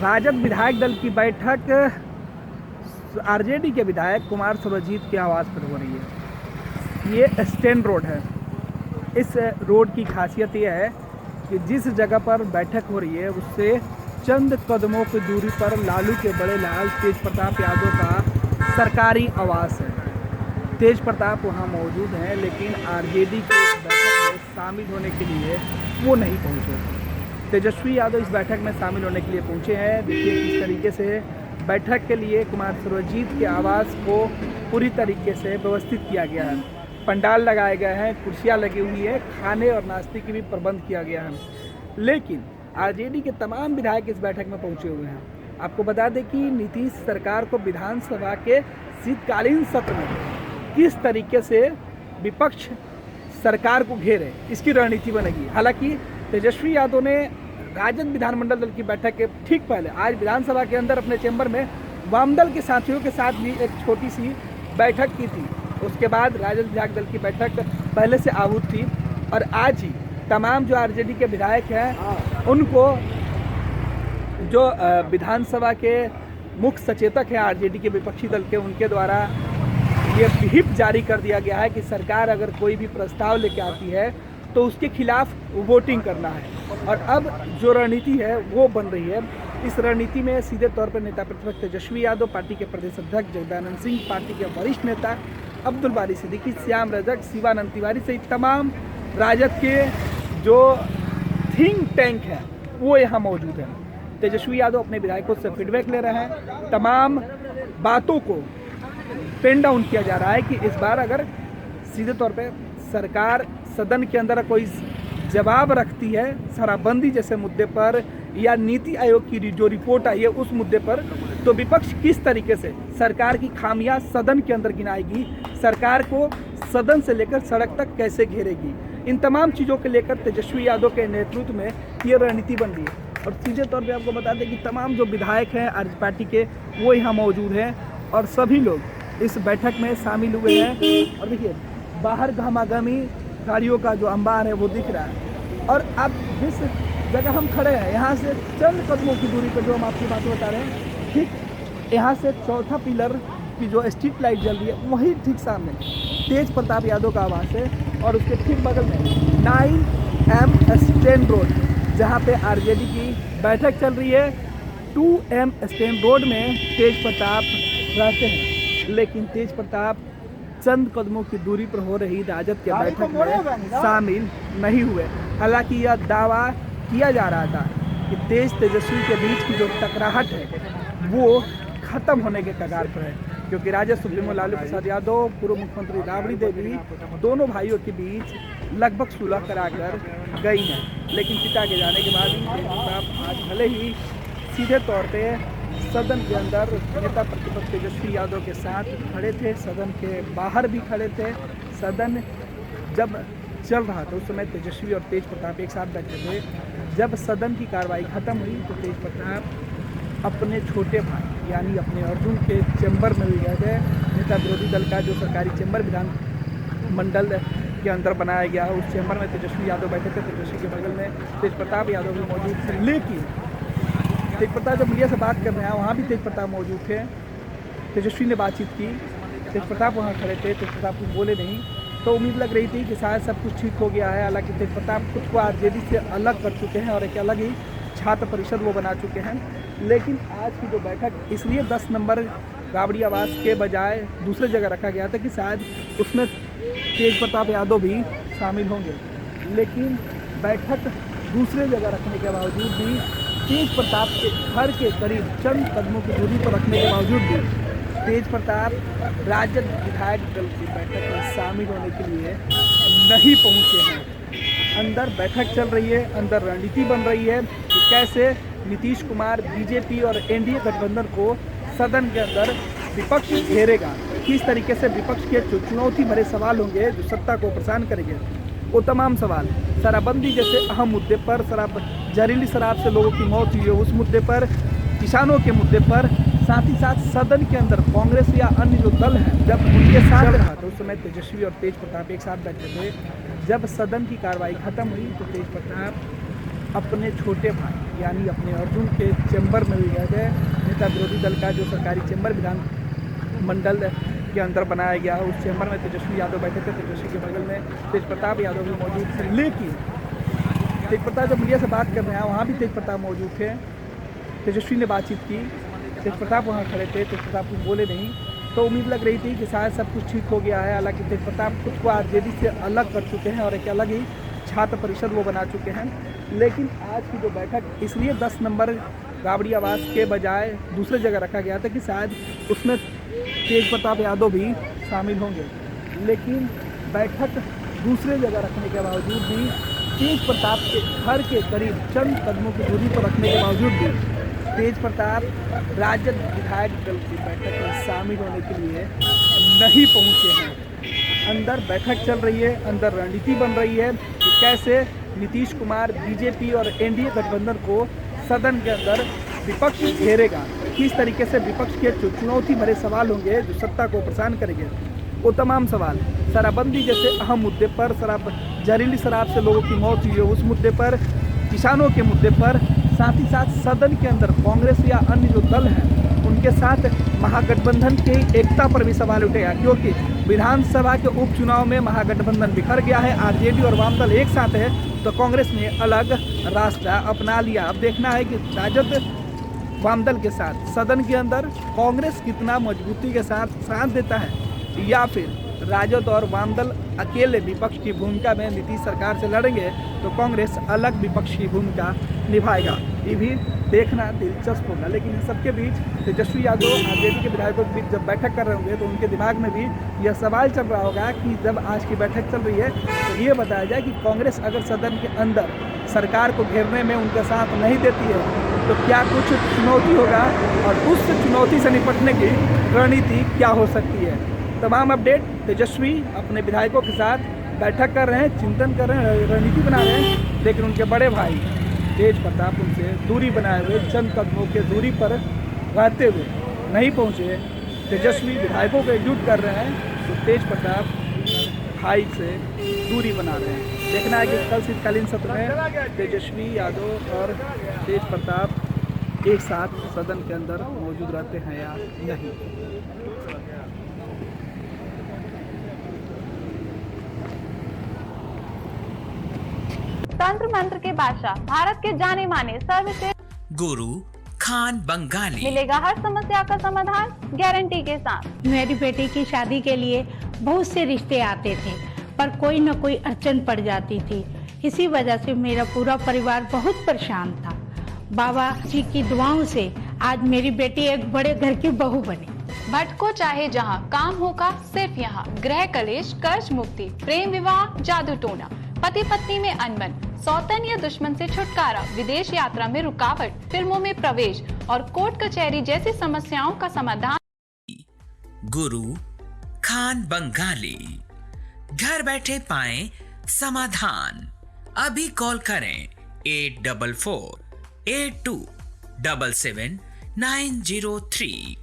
राजद विधायक दल की बैठक आरजेडी के विधायक कुमार सर्वजीत के आवास पर हो रही है। ये स्टैंड रोड है। इस रोड की खासियत यह है कि जिस जगह पर बैठक हो रही है उससे चंद कदमों की दूरी पर लालू के बड़े लाल तेज प्रताप यादव का सरकारी आवास है। तेज प्रताप वहाँ मौजूद हैं, लेकिन आरजेडी की बैठक में शामिल होने के लिए वो नहीं पहुँचे। तेजस्वी यादव इस बैठक में शामिल होने के लिए पहुँचे हैं। देखिए किस तरीके से बैठक के लिए कुमार सर्वजीत के आवास को पूरी तरीके से व्यवस्थित किया गया है। पंडाल लगाए गए हैं, कुर्सियाँ लगी हुई है, खाने और नाश्ते की भी प्रबंध किया गया है। लेकिन आरजेडी के तमाम विधायक इस बैठक में पहुंचे हुए हैं। आपको बता दें कि नीतीश सरकार को विधानसभा के शीतकालीन सत्र में किस तरीके से विपक्ष सरकार को घेरे, इसकी रणनीति बनेगी। हालांकि तेजस्वी यादव ने राजद विधानमंडल दल की बैठक के ठीक पहले आज विधानसभा के अंदर अपने चैम्बर में वामदल के साथियों के साथ भी एक छोटी सी बैठक की थी। उसके बाद राजद विधायक दल की बैठक पहले से आहूत थी और आज ही तमाम जो आरजेडी के विधायक हैं उनको जो विधानसभा के मुख्य सचेतक हैं आरजेडी के विपक्षी दल के, उनके द्वारा ये व्हिप जारी कर दिया गया है कि सरकार अगर कोई भी प्रस्ताव लेके आती है तो उसके खिलाफ वोटिंग करना है। और अब जो रणनीति है वो बन रही है। इस रणनीति में सीधे तौर पर नेता प्रतिपक्ष तेजस्वी यादव, पार्टी के प्रदेश अध्यक्ष जगदानंद सिंह, पार्टी के वरिष्ठ नेता अब्दुल बारी सिद्दीकी, श्याम रजक, शिवानंद तिवारी सहित तमाम राजद के जो थिंक टैंक है वो यहाँ मौजूद है। तेजस्वी यादव अपने विधायकों से फीडबैक ले रहे हैं। तमाम बातों को पेन डाउन किया जा रहा है कि इस बार अगर सीधे तौर पे सरकार सदन के अंदर कोई जवाब रखती है शराबबंदी जैसे मुद्दे पर या नीति आयोग की जो रिपोर्ट आई है उस मुद्दे पर, तो विपक्ष किस तरीके से सरकार की खामियां सदन के अंदर गिनाएगी, सरकार को सदन से लेकर सड़क तक कैसे घेरेगी। इन तमाम चीज़ों को लेकर तेजस्वी यादव के नेतृत्व में ये रणनीति बन रही है। और सीधे तौर पर आपको बता दें कि तमाम जो विधायक हैं आरजेडी पार्टी के वो यहाँ मौजूद हैं और सभी लोग इस बैठक में शामिल हुए हैं। और देखिए बाहर घमाघमी गाड़ियों का जो अंबार है वो दिख रहा है। और अब जिस जगह हम खड़े हैं यहाँ से चंद कदमों की दूरी पर जो हम आपकी बात बता रहे हैं, ठीक यहाँ से चौथा पिलर की जो स्ट्रीट लाइट जल रही है वही ठीक सामने तेज प्रताप यादव का आवास है। और उसके ठीक बगल में 9M स्टैंड रोड जहाँ पे आरजेडी की बैठक चल रही है, 2M स्टैंड रोड में तेज प्रताप रहते हैं। लेकिन तेज प्रताप चंद कदमों की दूरी पर हो रही राजद के बैठक में शामिल नहीं हुए। हालांकि यह दावा किया जा रहा था कि तेजस्वी के बीच की जो टकराहट है वो खत्म होने के कगार पर है, क्योंकि राजद सुप्रीमो लालू प्रसाद यादव, पूर्व मुख्यमंत्री राबड़ी देवी दोनों भाइयों के बीच लगभग सुलह कराकर गई हैं। लेकिन पिता के जाने के बाद तेज प्रताप आज भले ही सीधे तौर पर सदन के अंदर नेता प्रतिपक्ष तेजस्वी यादव के साथ खड़े थे, सदन के बाहर भी खड़े थे। सदन जब चल रहा था उस समय तेजस्वी और तेज प्रताप एक साथ बैठे थे। जब सदन की कार्रवाई खत्म हुई तो तेज प्रताप अपने छोटे भाई यानी अपने अर्जुन के चैम्बर में भी गए थे। नेता विरोधी दल का जो सरकारी चैम्बर विधान मंडल के अंदर बनाया गया है उस चैम्बर में तेजस्वी यादव बैठे थे। तेजस्वी के बगल में तेज प्रताप यादव भी मौजूद थे। लेकिन तेज प्रताप जब मीडिया से बात कर रहे हैं वहाँ भी तेज प्रताप मौजूद थे। तेजस्वी ने बातचीत की, तेज प्रताप वहाँ खड़े थे, तेज प्रताप कुछ बोले नहीं। तो उम्मीद लग रही थी कि शायद सब कुछ ठीक हो गया है। हालांकि तेज प्रताप खुद को आरजेडी से अलग कर चुके हैं और एक अलग ही छात्र परिषद वो बना चुके हैं। लेकिन आज की जो बैठक इसलिए 10 नंबर राबड़ी आवास के बजाय दूसरे जगह रखा गया था कि शायद उसमें तेज प्रताप यादव भी शामिल होंगे। लेकिन बैठक दूसरे जगह रखने के बावजूद भी तेज प्रताप के घर के करीब चंद कदमों की दूरी पर रखने के बावजूद भी तेज प्रताप राजद विधायक दल की बैठक में शामिल होने के लिए नहीं पहुंचे हैं। अंदर बैठक चल रही है, अंदर रणनीति बन रही है कि कैसे नीतीश कुमार बीजेपी और एनडीए गठबंधन को सदन के अंदर विपक्ष घेरेगा, किस तरीके से विपक्ष के जो चुनौती भरे सवाल होंगे जो सत्ता को परेशान करेंगे वो तमाम सवाल, शराबबंदी जैसे अहम मुद्दे पर, जहरीली शराब से लोगों की मौत हुई है उस मुद्दे पर, किसानों के मुद्दे पर, साथ ही साथ सदन के अंदर कांग्रेस या अन्य जो दल हैं जब उनके साथ रहा तो उस समय तेजस्वी और तेज प्रताप एक साथ बैठे थे। जब सदन की कार्रवाई खत्म हुई तो तेज प्रताप अपने छोटे भाई यानी अपने अर्जुन के चैम्बर में भी गए थे। नेता विरोधी दल का जो सरकारी चैम्बर विधान मंडल के अंदर बनाया गया, उस चैम्बर में तेजस्वी यादव बैठे थे। तेजस्वी के बगल में तेज प्रताप यादव भी मौजूद थे, लेकिन तेज प्रताप जब मीडिया से बात कर रहे हैं वहाँ भी तेज प्रताप मौजूद थे। तेजस्वी ने बातचीत की, तेज प्रताप वहाँ खड़े थे, तेज प्रताप कुछ बोले नहीं, तो उम्मीद लग रही थी कि शायद सब कुछ ठीक हो गया है। हालांकि तेज प्रताप खुद को आरजेडी से अलग कर चुके हैं और एक अलग ही छात्र परिषद वो बना चुके हैं। लेकिन आज की जो बैठक इसलिए 10 नंबर राबड़ी आवास के बजाय दूसरे जगह रखा गया था कि शायद उसमें तेज प्रताप यादव भी शामिल होंगे, लेकिन बैठक दूसरे जगह रखने के बावजूद भी तेज प्रताप के घर के करीब चंद कदमों की दूरी पर रखने के बावजूद भी तेज प्रताप राजद विधायक दल की बैठक में शामिल होने के लिए नहीं पहुंचे हैं। अंदर बैठक चल रही है, अंदर रणनीति बन रही है कि कैसे नीतीश कुमार बीजेपी और एनडीए गठबंधन को सदन के अंदर विपक्ष घेरेगा, किस तरीके से विपक्ष के जो चुनौती भरे सवाल होंगे जो सत्ता को परेशान करेंगे, वो तमाम सवाल शराबबंदी जैसे अहम मुद्दे पर, जहरीली शराब से लोगों की मौत हुई है उस मुद्दे पर, किसानों के मुद्दे पर, साथ ही साथ सदन के अंदर कांग्रेस या अन्य जो दल हैं उनके साथ महागठबंधन की एकता पर भी सवाल उठेगा, क्योंकि विधानसभा के उपचुनाव में महागठबंधन बिखर गया है। आरजेडी और वाम दल एक साथ है तो कांग्रेस ने अलग रास्ता अपना लिया। अब देखना है कि राजद वामदल के साथ सदन के अंदर कांग्रेस कितना मजबूती के साथ देता है, या फिर राजद और वामदल अकेले विपक्ष की भूमिका में नीतीश सरकार से लड़ेंगे तो कांग्रेस अलग विपक्ष की भूमिका निभाएगा। ये भी देखना दिलचस्प होगा। लेकिन इन सबके बीच तेजस्वी यादव आरजेडी के विधायकों के बीच जब बैठक कर रहे होंगे तो उनके दिमाग में भी यह सवाल चल रहा होगा कि जब आज की बैठक चल रही है तो ये बताया जाए कि कांग्रेस अगर सदन के अंदर सरकार को घेरने में उनका साथ नहीं देती है तो क्या कुछ चुनौती होगा और उस चुनौती से निपटने की रणनीति क्या हो सकती है। तमाम अपडेट तेजस्वी अपने विधायकों के साथ बैठक कर रहे हैं, चिंतन कर रहे हैं, रणनीति बना रहे हैं, लेकिन उनके बड़े भाई तेज प्रताप उनसे दूरी बनाए हुए चंद कदमों के दूरी पर रहते हुए नहीं पहुंचे। तेजस्वी विधायकों को एकजुट कर रहे हैं तो तेज प्रताप भाई से दूरी बना रहे हैं। देखना है कि कल शीतकालीन सत्र में तेजस्वी यादव और तेज प्रताप एक साथ सदन के अंदर मौजूद रहते हैं या नहीं। तंत्र मंत्र के बादशाह, भारत के जाने माने सर्वश्रेष्ठ गुरु खान बंगाली, मिलेगा हर समस्या का समाधान गारंटी के साथ। मेरी बेटी की शादी के लिए बहुत से रिश्ते आते थे पर कोई न कोई अड़चन पड़ जाती थी। इसी वजह से मेरा पूरा परिवार बहुत परेशान था। बाबा जी की दुआओं से आज मेरी बेटी एक बड़े घर की बहू बनी। भटको चाहे जहां, काम होगा सिर्फ यहाँ। गृह कलेश, कर्ज मुक्ति, प्रेम विवाह, जादू टोना, पति पत्नी में अनबन, सौतन या दुश्मन से छुटकारा, विदेश यात्रा में रुकावट, फिल्मों में प्रवेश और कोर्ट कचहरी जैसी समस्याओं का समाधान। गुरु खान बंगाली, घर बैठे पाएं समाधान। अभी कॉल करें 8448277903।